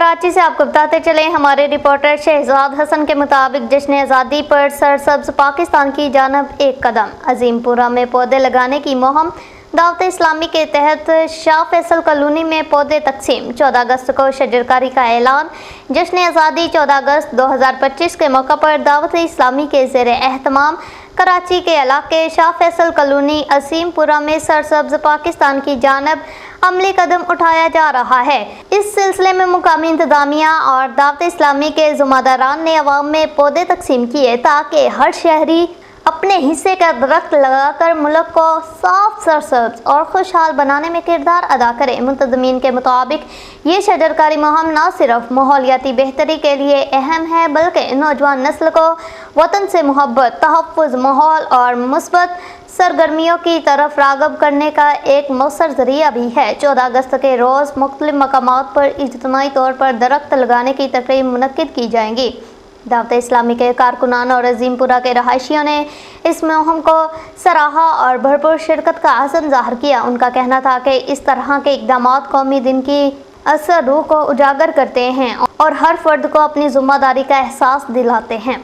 कराची से आपको बताते चले, हमारे रिपोर्टर शहजाद हसन के मुताबिक जश्न आज़ादी पर सरसब्ज पाकिस्तान की जानब एक कदम। अजीमपुरा में पौधे लगाने की मुहिम दावत इस्लामी के तहत शाह फैसल कॉलोनी में पौधे तकसीम। 14 अगस्त को शजरकारी का ऐलान। जश्न आज़ादी 14 अगस्त 2025 के मौका पर दावत इस्लामी के ज़ेर एहतमाम कराची के इलाके शाह फैसल कॉलोनी अजीमपुरा में सरसब्ज पाकिस्तान की जानब अमली कदम उठाया जा रहा है। इस सिलसिले में मुकामी इंतजामिया और दावत इस्लामी के ज़िम्मेदारान ने अवाम में पौधे तकसीम किए ताकि हर शहरी अपने हिस्से का दरख्त लगाकर मुल्क को साफ, सरसब्ज और खुशहाल बनाने में किरदार अदा करे। मुंतज़मीन के मुताबिक ये शजरकारी मुहिम न सिर्फ माहौलियाती बेहतरी के लिए अहम है बल्कि नौजवान नस्ल को वतन से मोहब्बत, तहफ़्फ़ुज़, माहौल और मुस्बत सरगर्मियों की तरफ राग़िब करने का एक मौसर ज़रिया भी है। 14 अगस्त के रोज़ मुख्तलिफ मकामात पर इज्तिमाई तौर पर दरख्त लगाने की तक़रीब मुनक्किद की जाएंगी। दावत इस्लामी के कारकुनान और अजीमपुरा के रहायशियों ने इस मुहिम को सराहा और भरपूर शिरकत का अज़्म ज़ाहिर किया। उनका कहना था कि इस तरह के इक़दामात कौमी दिन की असल रूह को उजागर करते हैं और हर फर्द को अपनी ज़िम्मेदारी का एहसास दिलाते हैं।